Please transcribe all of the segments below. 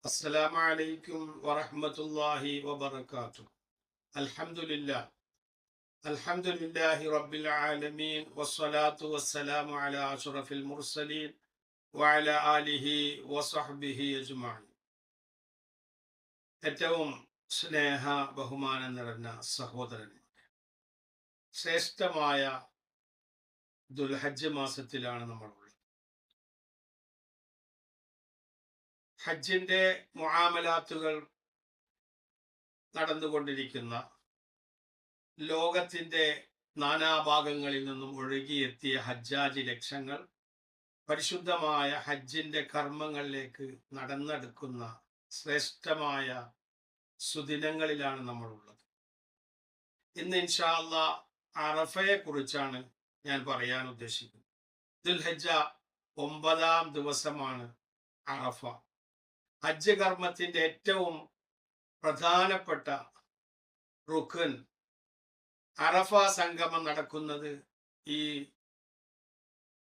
السلام عليكم ورحمة الله وبركاته. الحمد لله الحمد لله رب العالمين والصلاة والسلام على أشرف المرسلين وعلى آله وصحبه أجمعين. ഏറ്റവും സ്നേഹ ബഹുമാനം നിറഞ്ഞ സഹോദരന്മാർ, ശ്രേഷ്ഠമായ ദുൽഹജ്ജ് മാസത്തിലാണ് നമ്മളുള്ളത്. ഹജ്ജിന്റെ മുആമലാത്തുകൾ നടന്നുകൊണ്ടിരിക്കുന്ന, ലോകത്തിന്റെ നാനാഭാഗങ്ങളിൽ നിന്നും ഒഴുകിയെത്തിയ ഹജ്ജാജി ലക്ഷങ്ങൾ പരിശുദ്ധമായ ഹജ്ജിന്റെ കർമ്മങ്ങളിലേക്ക് നടന്നെടുക്കുന്ന ശ്രേഷ്ഠമായ സുദിനങ്ങളിലാണ് നമ്മളുള്ളത്. ഇന്ന് ഇൻഷാ അല്ലാഹ് അറഫയെ കുറിച്ചാണ് ഞാൻ പറയാൻ ഉദ്ദേശിക്കുന്നത്. ദുൽഹജ്ജ 9-ാം ദിവസമാണ് അറഫ. ഹജ്ജ് കർമ്മത്തിന്റെ ഏറ്റവും പ്രധാനപ്പെട്ട റുക്കൻ അറഫ സംഗമം നടക്കുന്നത് ഈ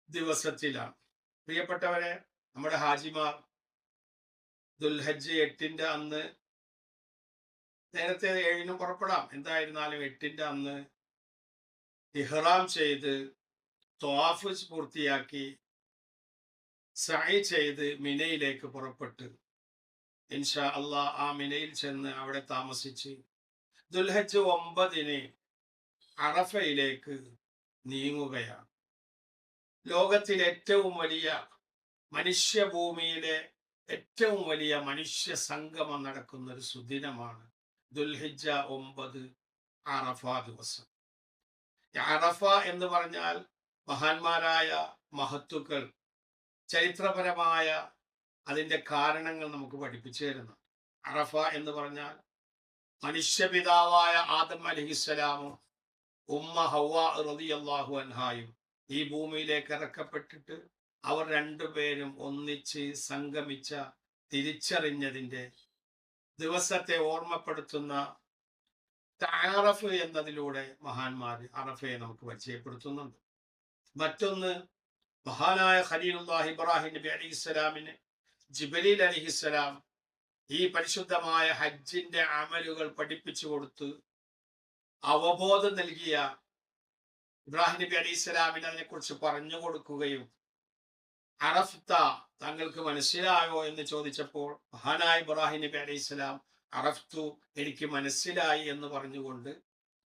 ദിവസത്തിലാണ്. പ്രിയപ്പെട്ടവരെ, നമ്മുടെ ഹാജിമാർ ദുൽഹജ്ജ് 8-ന്റെ അന്ന്, നേരത്തെ 7-നും പുറപ്പെടാം, എന്തായിരുന്നാലും 8-ന്റെ അന്ന് ഇഹ്റാം ചെയ്ത് ത്വാഫ് പൂർത്തിയാക്കി സഅയ് ചെയ്ത് മിനയിലേക്ക് പുറപ്പെട്ട് ഇൻഷാ അല്ലാഹ് ആ മിനയിൽ ചെന്ന് അവിടെ താമസിച്ച് ദുൽഹജ്ജ് 9-ന് അറഫയിലേക്ക് നീങ്ങുകയാണ്. ലോകത്തിലെ ഏറ്റവും വലിയ മനുഷ്യഭൂമിയിലെ ഏറ്റവും വലിയ മനുഷ്യ സംഗമം നടക്കുന്ന ഒരു സുദിനമാണ് ദുൽഹിജ്ജ 9 അറഫ ദിവസം. അറഫ എന്ന് പറഞ്ഞാൽ മഹാന്മാരായ മഹത്തുക്കൾ ചരിത്രപരമായ അതിൻ്റെ കാരണങ്ങൾ നമുക്ക് പഠിപ്പിച്ചു തരുന്നു. അറഫ എന്ന് പറഞ്ഞാൽ മനുഷ്യപിതാവായ ആദം അലൈഹിസ്സലാമും ഉമ്മ ഹവ്വ റളിയല്ലാഹു അൻഹായും ഈ ഭൂമിയിലേക്ക് ഇറക്കപ്പെട്ടിട്ട് അവർ രണ്ടുപേരും ഒന്നിച്ച് സംഗമിച്ച, തിരിച്ചറിഞ്ഞതിൻ്റെ ദിവസത്തെ ഓർമ്മപ്പെടുത്തുന്ന തആറഫ് എന്നതിലൂടെ മഹാന്മാർ അറഫയെ നമുക്ക് പരിചയപ്പെടുത്തുന്നുണ്ട്. മറ്റൊന്ന്, മഹാനായ ഖലീലുല്ലാഹി ഇബ്രാഹിം നബി അലൈഹിസ്സലാമിന് ജിബ്രീൽ അലൈഹിസ്സലാം ഈ പരിശുദ്ധമായ ഹജ്ജിന്റെ അമലുകൾ പഠിപ്പിച്ചു കൊടുത്ത് അവബോധം നൽകിയ ഇബ്രാഹിം നബി അലൈഹിസ്സലാമിന് അതിനെക്കുറിച്ച് പറഞ്ഞു കൊടുക്കുകയും അറഫ്ത, താങ്കൾക്ക് മനസ്സിലായോ എന്ന് ചോദിച്ചപ്പോൾ മഹാനായ ഇബ്രാഹിം നബി അലൈഹിസ്സലാം അറഫ്തു, എനിക്ക് മനസ്സിലായി എന്ന് പറഞ്ഞുകൊണ്ട്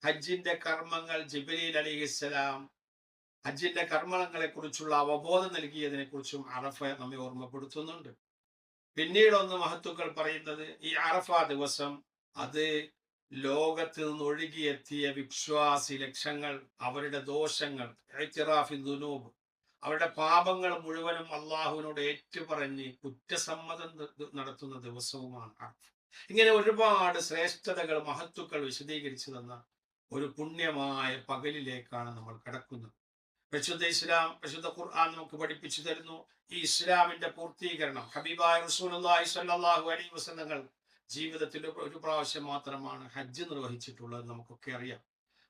ഹജ്ജിന്റെ കർമ്മങ്ങൾ ജിബ്രീൽ അലൈഹിസ്സലാം ഹജ്ജിന്റെ കർമ്മങ്ങളെ കുറിച്ചുള്ള അവബോധം നൽകിയതിനെ കുറിച്ചും അറഫ നമ്മെ ഓർമ്മപ്പെടുത്തുന്നുണ്ട്. പിന്നീടൊന്ന് മഹത്തുക്കൾ പറയുന്നത്, ഈ അറഫ ദിവസം അത് ലോകത്ത് നിന്ന് ഒഴുകിയെത്തിയ വിശ്വാസി ലക്ഷങ്ങൾ അവരുടെ ദോഷങ്ങൾ, ഇഅ്തിറാഫി ദുനൂബ്, അവരുടെ പാപങ്ങൾ മുഴുവനും അള്ളാഹുവിനോട് ഏറ്റുപറഞ്ഞ് കുറ്റസമ്മതം നടത്തുന്ന ദിവസവുമാണ് അറഫ. ഇങ്ങനെ ഒരുപാട് ശ്രേഷ്ഠതകൾ മഹത്തുക്കൾ വിശദീകരിച്ചു തന്ന ഒരു പുണ്യമായ പകലിലേക്കാണ് നമ്മൾ കടക്കുന്നത്. പരിശുദ്ധ ഇസ്ലാം, പരിശുദ്ധ ഖുർആൻ നമുക്ക് പഠിപ്പിച്ചു തരുന്നു, ഈ ഇസ്ലാമിന്റെ പൂർത്തീകരണം ഹബീബായ റസൂലുള്ളാഹി സ്വല്ലല്ലാഹു അലൈഹി വസല്ലം ജീവിതത്തിൽ ഒരു പ്രാവശ്യം മാത്രമാണ് ഹജ്ജ് നിർവഹിച്ചിട്ടുള്ളത്. നമുക്കൊക്കെ അറിയാം.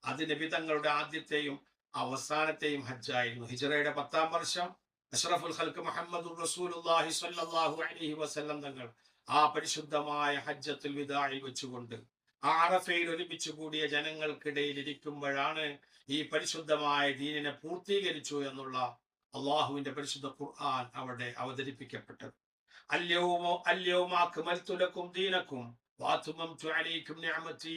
അത് നബി തങ്ങളുടെ ആദ്യത്തെയും അവസാനത്തെയും ഹജ്ജായിരുന്നു. ഹിജ്റയുടെ 10-ാം വർഷം അഷ്റഫുൽ ഖൽഖ് മുഹമ്മദുർ റസൂലുള്ളാഹി സ്വല്ലല്ലാഹു അലൈഹി വസല്ലം തങ്ങൾ ആ പരിശുദ്ധമായ ഹജ്ജത്തുൽ വിദാഇൽ വെച്ചുകൊണ്ട് അറഫയിൽ ഒരുമിച്ച് കൂടിയ ജനങ്ങൾക്കിടയിൽ ഇരിക്കുമ്പോഴാണ് ഈ പരിശുദ്ധമായ ദീനിനെ പൂർത്തീകരിച്ചു എന്നുള്ള അള്ളാഹുവിന്റെ പരിശുദ്ധ ഖുർആൻ അവിടെ അവതരിപ്പിക്കപ്പെട്ടത്. അൽയൗമ അക്മൽതു ലക്കും ദീനക്കും വഅത്മംതു അലൈക്കും നിഅമതി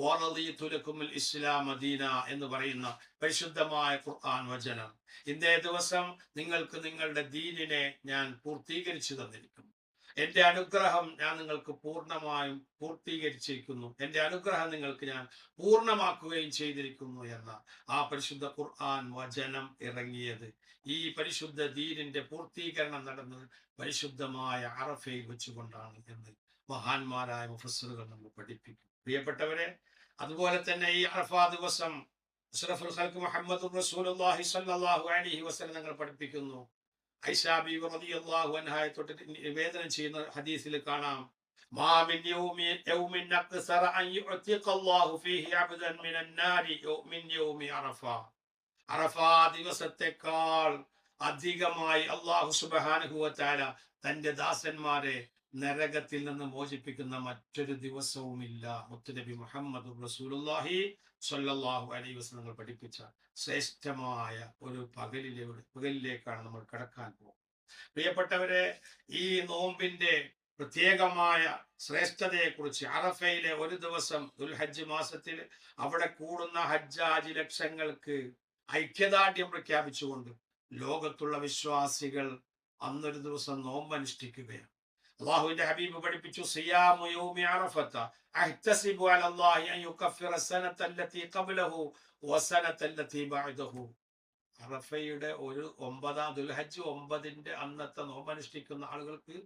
വറദിതു ലക്കുമുൽ ഇസ്ലാമ ദീന എന്ന് പറയുന്ന പരിശുദ്ധമായ ഖുർആൻ വചനം. ഇന്നേ ദിവസം നിങ്ങൾക്ക് നിങ്ങളുടെ ദീനിനെ ഞാൻ പൂർത്തീകരിച്ചു തന്നിരിക്കുന്നു. എന്റെ അനുഗ്രഹം ഞാൻ നിങ്ങൾക്ക് പൂർണ്ണമായും പൂർത്തീകരിച്ചിരിക്കുന്നു, എന്റെ അനുഗ്രഹം നിങ്ങൾക്ക് ഞാൻ പൂർണ്ണമാക്കുകയും ചെയ്തിരിക്കുന്നു എന്ന ആ പരിശുദ്ധ ഖുർആൻ വചനം ഇറങ്ങിയത് ഈ പരിശുദ്ധ ദീനിന്റെ പൂർത്തീകരണം നടന്നത് പരിശുദ്ധമായ അറഫയിൽ വെച്ചുകൊണ്ടാണ് എന്ന് മഹാന്മാരായ മുഫസ്സിറുകൾ നമ്മൾ പഠിപ്പിക്കും. പ്രിയപ്പെട്ടവരെ, അതുപോലെ തന്നെ ഈ അറഫ ദിവസം അഷ്റഫുൽ ഖൽഖ് മുഹമ്മദുർ റസൂലുള്ളാഹി സ്വല്ലല്ലാഹു അലൈഹി വസല്ലം തങ്ങൾ പഠിപ്പിക്കുന്നു. ഐഷ ബീവി റളിയല്ലാഹു അൻഹയെ തൊട്ട് നിവേദനം ചെയ്യുന്ന ഹദീസിൽ കാണാം, മാ മിൻ യൗമിൻ അക്സറ അൻ യുഅതിഖല്ലാഹു ഫീഹി അബ്ദൻ മിനൻ നാരി മിൻ യൗമി അറഫ. അറഫ ദിവസത്തെക്കാൾ അധികമായി അല്ലാഹു സുബ്ഹാനഹു വ തആല തന്റെ ദാസന്മാരെ നരകത്തിൽ നിന്ന് മോചിപ്പിക്കുന്ന മറ്റൊരു ദിവസവുമില്ല. മുത്തുനബി മുഹമ്മദ് റസൂലുള്ളാഹി സ്വല്ലല്ലാഹു അലൈഹി വസല്ലം പഠിപ്പിച്ച ശ്രേഷ്ഠമായ ഒരു പകലിലേക്കാണ് നമ്മൾ കടക്കാൻ പോകുന്നത്. പ്രിയപ്പെട്ടവരെ, ഈ നോമ്പിന്റെ പ്രത്യേകമായ ശ്രേഷ്ഠതയെക്കുറിച്ച് അറഫയിലെ ഒരു ദിവസം ദുൽഹജ്ജ് മാസത്തിൽ അവിടെ കൂടുന്ന ഹജ്ജാജി ലക്ഷങ്ങൾക്ക് ഐക്യദാർഢ്യം പ്രഖ്യാപിച്ചുകൊണ്ട് ലോകത്തുള്ള വിശ്വാസികൾ അന്നൊരു ദിവസം നോമ്പ് അനുഷ്ഠിക്കുകയാണ്. അള്ളാഹുവിന്റെ ഹബീബ് പഠിപ്പിച്ചു, സിയാമു യൗമി അറഫത അഹ്തസിബു അലല്ലാഹി അൻ യുകഫിറ സനത അല്ലതി ഖബ്ലഹു വസനത അല്ലതി ബഅദഹു. അറഫയുടെ ഒരു ദുൽഹജ്ജ് 9 അന്നത്തെ നോമ്പ് അനുഷ്ഠിക്കുന്ന ആളുകൾക്ക്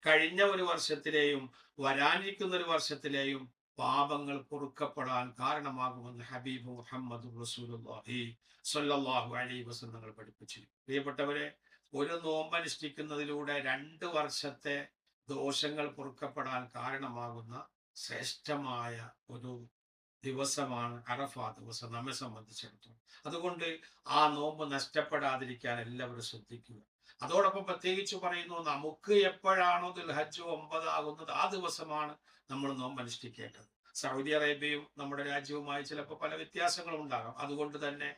കഴിഞ്ഞ ഒരു വർഷത്തിലെയും വരാനിരിക്കുന്ന ഒരു വർഷത്തിലെയും പാപങ്ങൾ പൊറുക്കപ്പെടാൻ കാരണമാകുമെന്ന് ഹബീബ് മുഹമ്മദ് റസൂലുള്ളാഹി സ്വല്ലല്ലാഹു അലൈഹി വസല്ലം പഠിപ്പിച്ചു. പ്രിയപ്പെട്ടവരെ, ഒരു നോമ്പ് അനുഷ്ഠിക്കുന്നതിലൂടെ 2 വർഷത്തെ ദോഷങ്ങൾ പൊറുക്കപ്പെടാൻ കാരണമാകുന്ന ശ്രേഷ്ഠമായ ഒരു ദിവസമാണ് അറഫ ദിവസം നമ്മെ സംബന്ധിച്ചിടത്തോളം. അതുകൊണ്ട് ആ നോമ്പ് നഷ്ടപ്പെടാതിരിക്കാൻ എല്ലാവരും ശ്രദ്ധിക്കുക. അതോടൊപ്പം പ്രത്യേകിച്ച് പറയുന്നു, നമുക്ക് എപ്പോഴാണോ ദുൽഹജ്ജ് 9 ആകുന്നത് ആ ദിവസമാണ് നമ്മൾ നോമ്പ് അനുഷ്ഠിക്കേണ്ടത്. സൗദി അറേബ്യയും നമ്മുടെ രാജ്യവുമായി ചിലപ്പോൾ പല വ്യത്യാസങ്ങളും ഉണ്ടാകാം. അതുകൊണ്ട് തന്നെ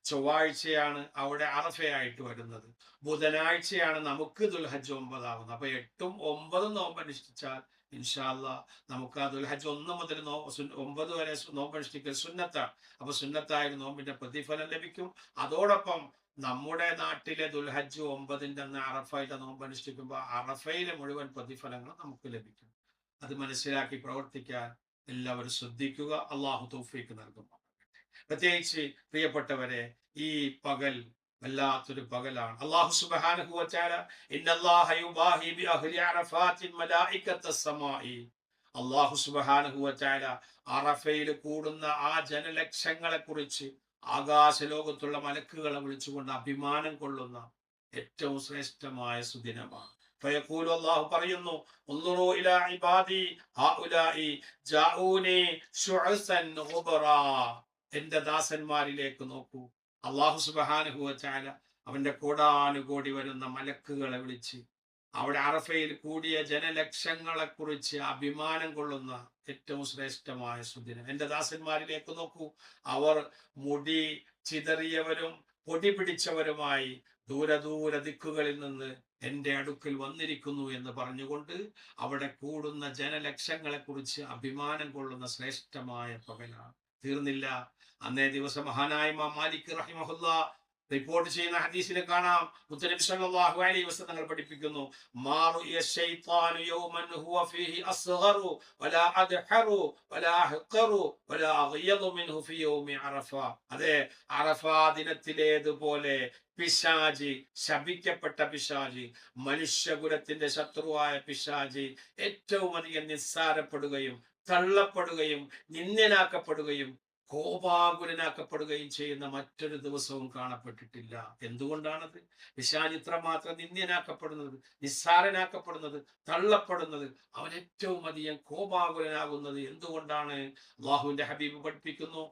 ചൊവ്വാഴ്ചയാണ് അവിടെ അറഫയായിട്ട് വരുന്നത്, ബുധനാഴ്ചയാണ് നമുക്ക് ദുൽഹജ്ജ് 9 ആകുന്നത്. അപ്പൊ 8ഉം 9ഉം നോമ്പ് അനുഷ്ഠിച്ചാൽ ഇൻഷാ അല്ലാഹ് നമുക്ക് ആ ദുൽഹജ്ജ് 1 മുതൽ 9 വരെ നോമ്പ് അനുഷ്ഠിക്കൽ സുന്നത്താണ്. അപ്പൊ സുന്നത്തായ നോമ്പിന്റെ പ്രതിഫലം ലഭിക്കും. അതോടൊപ്പം നമ്മുടെ നാട്ടിലെ ദുൽഹജ്ജ് 9ന്റെ അന്ന് അറഫയിലെ നോമ്പ് അനുഷ്ഠിക്കുമ്പോൾ അറഫയിലെ മുഴുവൻ പ്രതിഫലങ്ങളും നമുക്ക് ലഭിക്കും. അത് മനസ്സിലാക്കി പ്രവർത്തിക്കാൻ എല്ലാവരും ശ്രദ്ധിക്കുക. അള്ളാഹു തൗഫീഖ് നൽകുന്നു. പ്രത്യേകിച്ച് പ്രിയപ്പെട്ടവരെ, ഈ പകൽ വല്ലാത്തൊരു പകലാണ്. അല്ലാഹു സുബ്ഹാനഹു വ തആല ഇന്നല്ലാഹ യുബാഹി ബി അഹ്ലി അറഫാത്തിൻ മലായികത്തസ് സമാഇ. അല്ലാഹു സുബ്ഹാനഹു വ തആല അറഫയിൽ കൂടുന്ന ആ ജനലക്ഷങ്ങളെ കുറിച്ച് ആകാശ ലോകത്തുള്ള മലക്കുകളെ വിളിച്ചുകൊണ്ട് അഭിമാനം കൊള്ളുന്ന ഏറ്റവും ശ്രേഷ്ഠമായ സുദിനമാണ്. ഫയഖൂലു, അല്ലാഹു പറയുന്നു, ഉൻദുറൂ ഇലാ ഇബാദി ഹൗലാഇ ജാഊനി ശുഅസൻ ഗുബറാ. എന്റെ ദാസന്മാരിലേക്ക് നോക്കൂ. അല്ലാഹു സുബ്ഹാനഹു വ തആല അവന്റെ കോടാനുകോടി വരുന്ന മലക്കുകളെ വിളിച്ച് അവിടെ അറഫയിൽ കൂടിയ ജനലക്ഷങ്ങളെ കുറിച്ച് അഭിമാനം കൊള്ളുന്ന ഏറ്റവും ശ്രേഷ്ഠമായ സുദിനം. എന്റെ ദാസന്മാരിലേക്ക് നോക്കൂ. അവർ മുടി ചിതറിയവരും പൊടി പിടിച്ചവരുമായി ദൂര ദിക്കുകളിൽ നിന്ന് എന്റെ അടുക്കൽ വന്നിരിക്കുന്നു എന്ന് പറഞ്ഞുകൊണ്ട് അവിടെ കൂടുന്ന ജനലക്ഷങ്ങളെ കുറിച്ച് അഭിമാനം കൊള്ളുന്ന ശ്രേഷ്ഠമായ പകലാണ്. തീർന്നില്ല. അന്നേ ദിവസം മഹാനായ ഇമാം മാലിക് റഹിമഹുല്ലാഹ് റിപ്പോർട്ട് ചെയ്യുന്ന ഹദീസിൽ കാണാം, മുത്തനബി സല്ലല്ലാഹു അലൈഹി വസല്ലം പഠിപ്പിക്കുന്നു, മാറുയ ശൈത്താനു യൗമൻ ഹുവ ഫീഹി അസ്ഗറു വലാ അദ്ഹറു വലാ അഹ്ഖറു വലാ അഗ്യദു മിൻഹു ഫീ യൗമി അറഫ. അതെ, അറഫ ദിനത്തിലേതുപോലെ പിശാചി, ശപിക്കപ്പെട്ട പിശാചി, മനുഷ്യകുലത്തിന്റെ ശത്രുവായ പിശാചി ഏറ്റവും അധികം നിസ്സാരപ്പെടുകയും തള്ളപ്പെടുകയും നിന്ദനാക്കപ്പെടുകയും കോപാകുലനാക്കപ്പെടുകയും ചെയ്യുന്ന മറ്റൊരു ദിവസവും കാണപ്പെട്ടിട്ടില്ല. എന്തുകൊണ്ടാണത്? പിശാച് ഇത്രമാത്രം നിന്ദ്യനാക്കപ്പെടുന്നത്, നിസ്സാരനാക്കപ്പെടുന്നത്, തള്ളപ്പെടുന്നത്, അവൻ ഏറ്റവും അധികം കോപാകുലനാകുന്നത് എന്തുകൊണ്ടാണ്? അല്ലാഹുവിന്റെ ഹബീബ് പഠിപ്പിക്കുന്നു,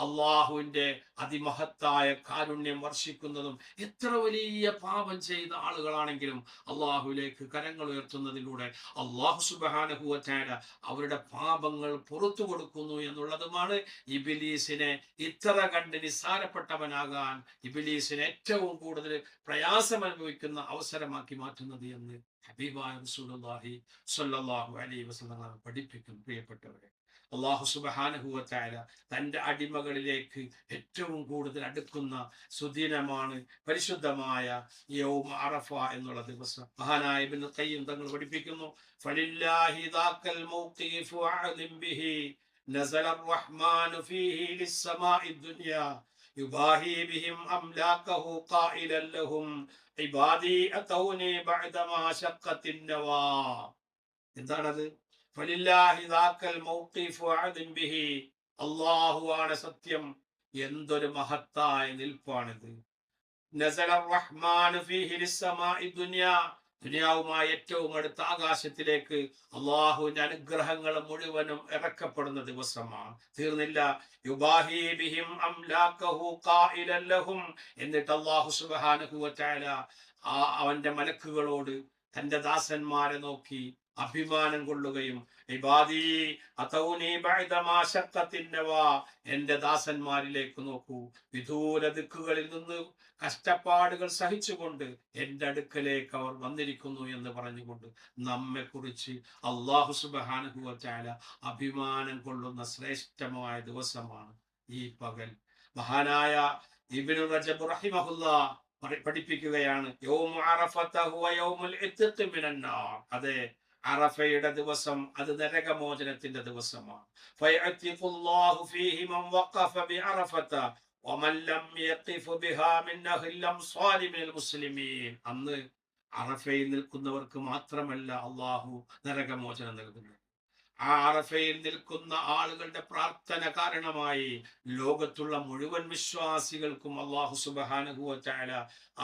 അള്ളാഹുവിന്റെ അതിമഹത്തായ കാരുണ്യം വർഷിക്കുന്നതും എത്ര വലിയ പാപം ചെയ്ത ആളുകളാണെങ്കിലും അള്ളാഹുവിലേക്ക് കരങ്ങൾ ഉയർത്തുന്നതിലൂടെ അള്ളാഹു സുബ്ഹാനഹു വ തആല അവരുടെ പാപങ്ങൾ പുറത്തു കൊടുക്കുന്നു എന്നുള്ളതുമാണ് ഇബ്ലീസിനെ ഇത്ര കണ്ട് നിസ്സാരപ്പെട്ടവനാകാൻ ഇബ്ലീസിനെ ഏറ്റവും കൂടുതൽ പ്രയാസം അനുഭവിക്കുന്ന അവസരമാക്കി മാറ്റുന്നത് എന്ന് ഹബീബായ റസൂലുള്ളാഹി സ്വല്ലല്ലാഹു അലൈഹി വസല്ലം പഠിപ്പിക്കും. പ്രിയപ്പെട്ടവരെ, അല്ലാഹു സുബ്ഹാനഹു വ തആല തന്റെ അടിമകളിലേക്ക് ഏറ്റവും കൂടുതൽ അടുക്കുന്ന സുദിനമാണ് പരിശുദ്ധമായ യൗമ അറഫ എന്നുള്ള ദിവസം. മഹാനായ ഇബ്നു ഖയ്യിം തങ്ങൾ പഠിപ്പിക്കുന്നു, ഫലില്ലാഹി ദാക്കൽ മൗഖീഫു അഅലിം ബിഹി നസല അർറഹ്മാനു ഫീഹി ലിസ്സമാഇ ദുനിയാ യുബാഹി ബിഹിം അംലാകഹു ഖായിലൻ ലഹും ഇബാദി അതൗനി ബഅദമാ ശഖത്തിൻ നവാ. എന്താണത്? ഫലില്ലാഹി ദാക്കൽ മൗഖീഫു അഅലിം ബിഹി. അല്ലാഹുവാണ് സത്യം. എന്തൊരു മഹത്തായ നിൽപ്പാണിത്. നസല അർറഹ്മാനു ഫീഹി ലിസ്സമാഇ ദുനിയാ. ദുനിയാവുമായി ഏറ്റവും അടുത്ത ആകാശത്തിലേക്ക് അള്ളാഹുവിന്റെ അനുഗ്രഹങ്ങൾ മുഴുവനും ഇറക്കപ്പെടുന്ന ദിവസമാണ്. തീർന്നില്ല. യുബാഹി ബിഹിം അംലാകഹു ഖായിലൻ ലഹും. എന്നിട്ട് അള്ളാഹു സുബ്ഹാനഹു വ തആല അവന്റെ മലക്കുകളോട് തന്റെ ദാസന്മാരെ നോക്കി അഭിമാനം കൊള്ളുകയും, ഇബാദി അതൗനി ബഅദ മാ ശഖത്തിൻ നവാ, എന്റെ ദാസന്മാരിലേക്ക് നോക്കൂ, വിദൂര ദിക്കുകളിൽ നിന്ന് കഷ്ടപ്പാടുകൾ സഹിച്ചുകൊണ്ട് എന്റെ അടുക്കലേക്ക് അവർ വന്നിരിക്കുന്നു എന്ന് പറഞ്ഞുകൊണ്ട് നമ്മെ കുറിച്ച് അള്ളാഹു സുബ്ഹാനഹു വ തആല അഭിമാനം കൊള്ളുന്ന ശ്രേഷ്ഠമായ ദിവസമാണ് ഈ പകൽ. മഹാനായ ഇബ്നു റജബ് റഹിമഹുല്ലാഹ് പഠിപ്പിക്കുകയാണ്, യൗമു അറഫത ഹുവ യൗമുൽ ഇത്ഖ് മിനന്നാർ. അതെ, അറഫയുടെ ദിവസം അത് നരകമോചനത്തിന്റെ ദിവസമാണ്. ഫയഅതിഖുല്ലാഹു ഫീഹി മൻ വഖഫ ബിഅറഫത വമൻ ലം യഖിഫ് ബിഹാ മിൻ അഹ്ലിൽ അംസാരി മിനൽ മുസ്ലിമീൻ. അന്ന് അറഫയിൽ നിൽക്കുന്നവർക്ക് മാത്രമല്ല അള്ളാഹു നരകമോചനം നൽകുന്നത്. ആ അറഫയിൽ നിൽക്കുന്ന ആളുകളുടെ പ്രാർത്ഥന കാരണമായി ലോകത്തുള്ള മുഴുവൻ വിശ്വാസികൾക്കും അള്ളാഹു സുബ്ഹാനഹു വ തആല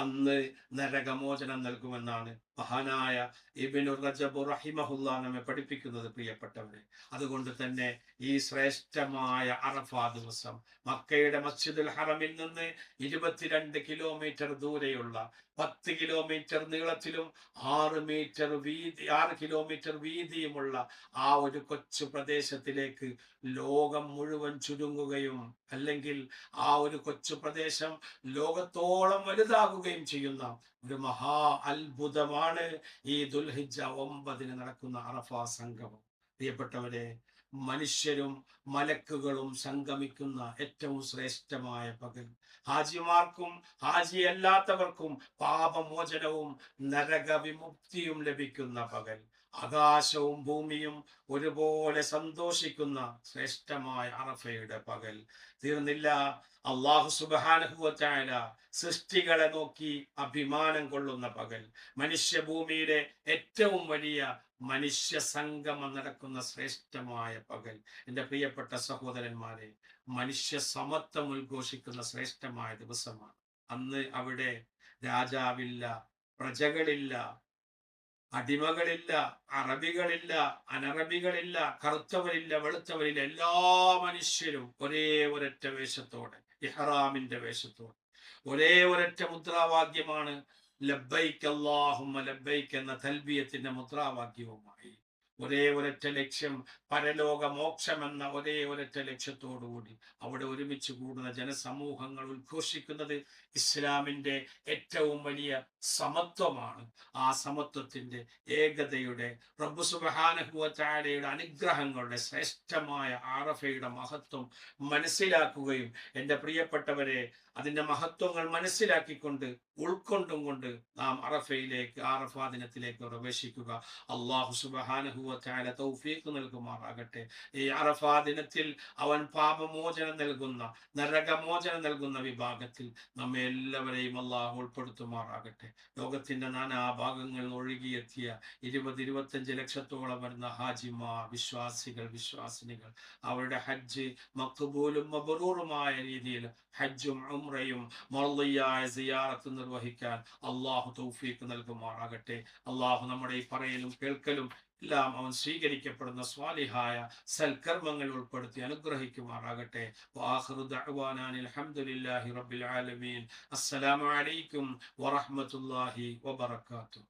അന്ന് നരകമോചനം നൽകുമെന്നാണ് മഹാനായ ഇബ്നു റജബ് റഹിമഹുല്ലാഹ് നമ്മെ പഠിപ്പിക്കുന്നത്. പ്രിയപ്പെട്ടവരെ, അതുകൊണ്ട് തന്നെ ഈ ശ്രേഷ്ഠമായ അറഫ ദിവസം മക്കയുടെ മസ്ജിദുൽ ഹറമിൽ നിന്ന് 22 കിലോമീറ്റർ ദൂരെയുള്ള 10 കിലോമീറ്റർ നീളത്തിലും 6 കിലോമീറ്റർ വീതിയുമുള്ള ആ ഒരു കൊച്ചു പ്രദേശത്തിലേക്ക് ലോകം മുഴുവൻ ചുരുങ്ങുകയും, അല്ലെങ്കിൽ ആ ഒരു കൊച്ചു പ്രദേശം ലോകത്തോളം വലുതാകുകയും ചെയ്യുന്ന ഒരു മഹാ അത്ഭുതമാണ് ഈ ദുൽഹിജ്ജ 9 നടക്കുന്ന അറഫ സംഗമം. പ്രിയപ്പെട്ടവരെ, മനുഷ്യരും മലക്കുകളും സംഗമിക്കുന്ന ഏറ്റവും ശ്രേഷ്ഠമായ പകൽ. ഹാജിമാർക്കും ഹാജി അല്ലാത്തവർക്കും പാപമോചനവും നരകവിമുക്തിയും ലഭിക്കുന്ന പകൽ. ആകാശവും ഭൂമിയും ഒരുപോലെ സന്തോഷിക്കുന്ന ശ്രേഷ്ഠമായ അറഫയുടെ പകൽ. തീർന്നില്ല. അള്ളാഹു സുബ്ഹാനഹു വ തആല സൃഷ്ടികളെ നോക്കി അഭിമാനം കൊള്ളുന്ന പകൽ. മനുഷ്യഭൂമിയിലെ ഏറ്റവും വലിയ മനുഷ്യ സംഗമം നടക്കുന്ന ശ്രേഷ്ഠമായ പകൽ. എൻ്റെ പ്രിയപ്പെട്ട സഹോദരന്മാരെ, മനുഷ്യ സമത്വം ഉദ്ഘോഷിക്കുന്ന ശ്രേഷ്ഠമായ ദിവസമാണ്. അന്ന് അവിടെ രാജാവില്ല, പ്രജകളില്ല, അടിമകളില്ല, അറബികളില്ല, അനറബികളില്ല, കറുത്തവരില്ല, വെളുത്തവരില്ല. എല്ലാ മനുഷ്യരും ഒരേ ഒരൊറ്റ വേഷത്തോടെ, ഇഹ്റാമിന്റെ വേഷത്തോടെ, ഒരേ ഒരൊറ്റ മുദ്രാവാക്യമാണ് ലബ്ബൈക്ക് അല്ലാഹുമ്മ ലബ്ബൈക്ക് എന്ന തൽബിയത്തിന്റെ മുദ്രാവാക്യവുമായി ഒരേ ഒരൊറ്റ ലക്ഷ്യം, പരലോക മോക്ഷം എന്ന ഒരേ ഒരൊറ്റ ലക്ഷ്യത്തോടുകൂടി അവിടെ ഒരുമിച്ച് കൂടുന്ന ജനസമൂഹങ്ങൾ ഉദ്ഘോഷിക്കുന്നത് ഇസ്ലാമിന്റെ ഏറ്റവും വലിയ സമത്വമാണ്. ആ സമത്വത്തിന്റെ, ഏകതയുടെ, റബ്ബ് സുബ്ഹാനഹു വ തആലയുടെ അനുഗ്രഹങ്ങളുടെ ശ്രേഷ്ഠമായ അറഫയുടെ മഹത്വം മനസ്സിലാക്കുകയും, എൻ്റെ പ്രിയപ്പെട്ടവരെ, അതിന്റെ മഹത്വങ്ങൾ മനസ്സിലാക്കിക്കൊണ്ട് ഉൾക്കൊണ്ടും കൊണ്ട് നാം അറഫ ദിനത്തിലേക്ക് പ്രവേശിക്കുക. അല്ലാഹു സുബ്ഹാനഹു വ തആല തൗഫീഖ് നൽകുമാറാകട്ടെ. ഈ അറഫ ദിനത്തിൽ അവൻ പാപമോചനം നൽകുന്ന, നരകമോചനം നൽകുന്ന വിഭാഗത്തിൽ നമ്മെ എല്ലാവരെയും അല്ലാഹു ഉൾപ്പെടുത്തുമാറാകട്ടെ. ലോകത്തിന്റെ നാനാ ഭാഗങ്ങളിൽ ഒഴുകിയെത്തിയ 20-25 ലക്ഷത്തോളം വരുന്ന ഹാജിമാർ, വിശ്വാസികൾ, വിശ്വാസിനികൾ, അവരുടെ ഹജ്ജ് മഖ്ബൂലും മബ്റൂറുമായ രീതിയിൽ ഹജ്ജും ഉംറയും മർളിയായ സിയാറത്ത് നിർവഹിക്കാൻ അള്ളാഹു തൗഫീഖ് നൽകുമാറാകട്ടെ. അള്ളാഹു നമ്മുടെ ഈ പറയലും കേൾക്കലും എല്ലാം അവൻ സ്വീകരിക്കപ്പെടുന്ന സ്വാലിഹായ സൽക്കർമ്മങ്ങൾ ഉൾപ്പെടുത്തി അനുഗ്രഹിക്കുമാറാകട്ടെ. വആഖിറു ദഅ്വാനാ അൽഹംദുലില്ലാഹി റബ്ബിൽ ആലമീൻ. അസ്സലാമു അലൈക്കും വറഹ്മത്തുള്ളാഹി വബറകാതുഹു.